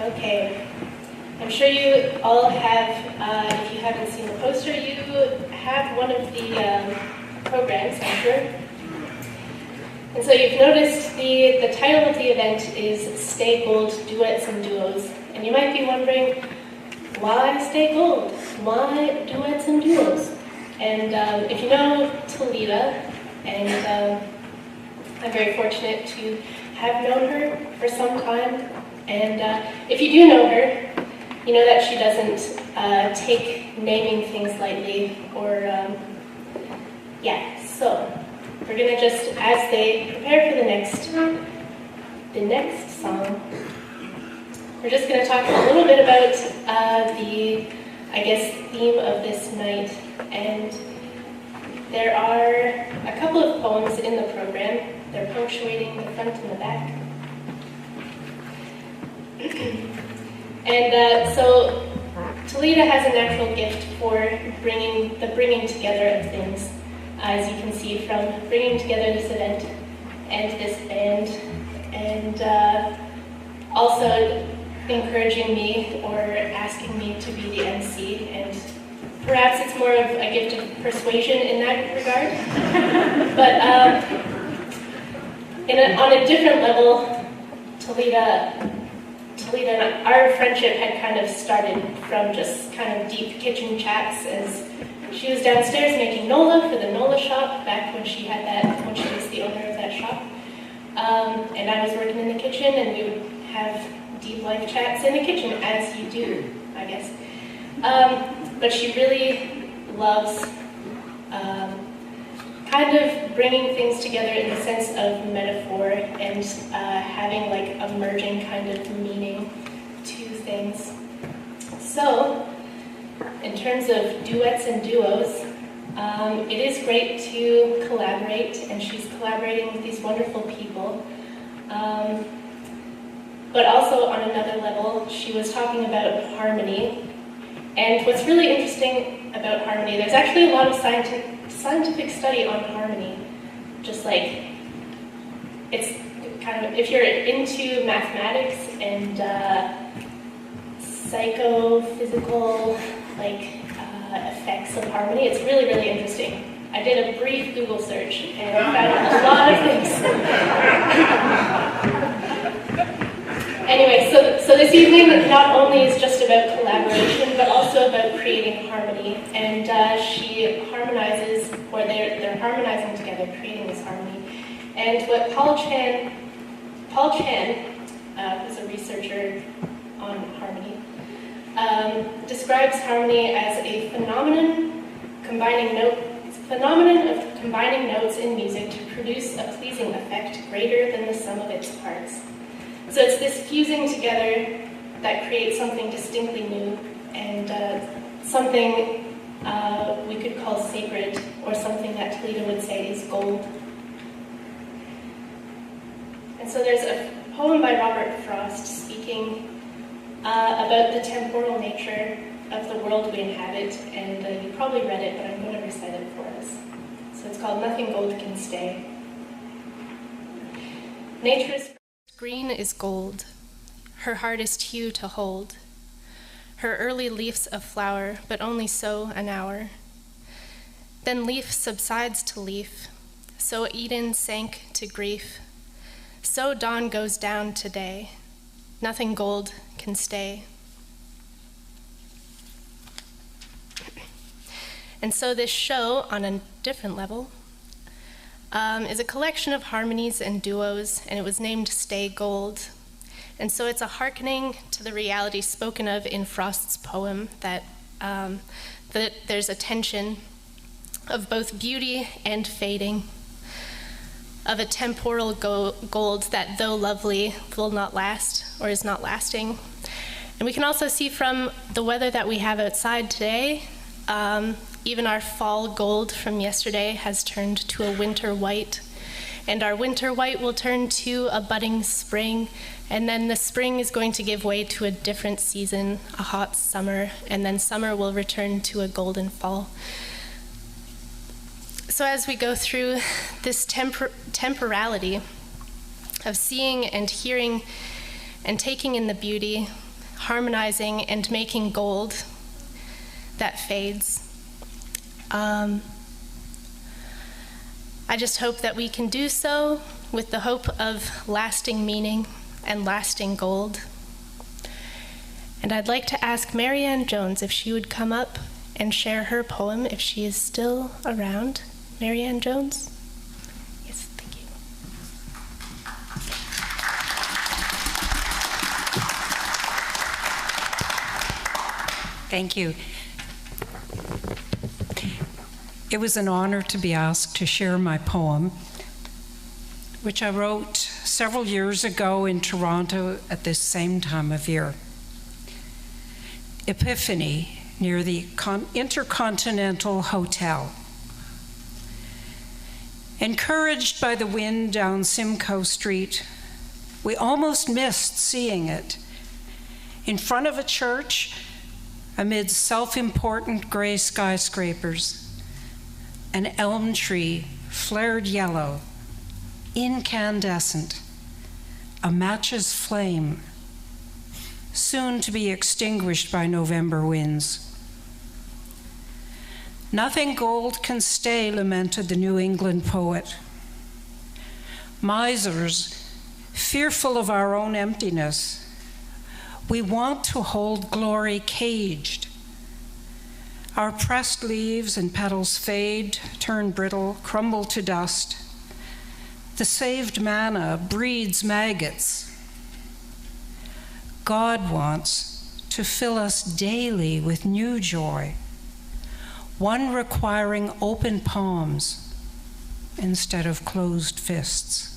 Okay. I'm sure you all have, if you haven't seen the poster, you have one of the programs, I'm sure. And so you've noticed the title of the event is Stay Gold Duets and Duos. And you might be wondering, why Stay Gold? Why duets and duos? And if you know Talita, and I'm very fortunate to have known her for some time, and if you do know her, you know that she doesn't take naming things lightly, or, so we're gonna just, as they prepare for the next song, we're just gonna talk a little bit about the, I guess, theme of this night. And there are a couple of poems in the program. They're punctuating the front and the back. And so Talita has a natural gift for bringing together of things, as you can see from bringing together this event and this band, and also encouraging me or asking me to be the MC, and perhaps it's more of a gift of persuasion in that regard. But on a different level, Talita and our friendship had kind of started from just kind of deep kitchen chats as she was downstairs making Nola for the Nola shop back when she had that, when she was the owner of that shop. And I was working in the kitchen, and we would have deep life chats in the kitchen, as you do, I guess. But she really loves kind of bringing things together in the sense of metaphor and having like a merging kind of meaning to things. So, in terms of duets and duos, it is great to collaborate, and she's collaborating with these wonderful people. But also on another level, she was talking about harmony. And what's really interesting about harmony, there's actually a lot of scientific study on harmony. Just like, it's kind of, if you're into mathematics and psychophysical effects of harmony, it's really, really interesting. I did a brief Google search and found a lot of things. Anyway, so this evening not only is just about collaboration, but also about creating harmony. And she harmonizes, or they're harmonizing together, creating this harmony. And what Paul Chan, who's a researcher on harmony, describes harmony as a phenomenon of combining notes in music to produce a pleasing effect greater than the sum of its parts. So it's this fusing together that creates something distinctly new, and something we could call sacred, or something that Talita would say is gold. And so there's a poem by Robert Frost speaking about the temporal nature of the world we inhabit, and you probably read it, but I'm going to recite it for us. So it's called Nothing Gold Can Stay. Nature's green is gold, her hardest hue to hold. Her early leaves a flower, but only so an hour. Then leaf subsides to leaf, so Eden sank to grief. So dawn goes down to day, nothing gold can stay. And so this show, on a different level, is a collection of harmonies and duos, and it was named Stay Gold. And so it's a hearkening to the reality spoken of in Frost's poem, that there's a tension of both beauty and fading, of a temporal gold that, though lovely, will not last, or is not lasting. And we can also see from the weather that we have outside today, even our fall gold from yesterday has turned to a winter white, and our winter white will turn to a budding spring, and then the spring is going to give way to a different season, a hot summer, and then summer will return to a golden fall. So as we go through this temporality of seeing and hearing and taking in the beauty, harmonizing and making gold that fades. I just hope that we can do so with the hope of lasting meaning and lasting gold. And I'd like to ask Marianne Jones if she would come up and share her poem if she is still around. Marianne Jones? Yes, thank you. Thank you. It was an honor to be asked to share my poem, which I wrote several years ago in Toronto at this same time of year. Epiphany, near the Intercontinental Hotel. Encouraged by the wind down Simcoe Street, we almost missed seeing it. In front of a church, amid self-important gray skyscrapers, an elm tree flared yellow, incandescent, a match's flame, soon to be extinguished by November winds. Nothing gold can stay, lamented the New England poet. Misers, fearful of our own emptiness, we want to hold glory caged. Our pressed leaves and petals fade, turn brittle, crumble to dust. The saved manna breeds maggots. God wants to fill us daily with new joy, one requiring open palms instead of closed fists.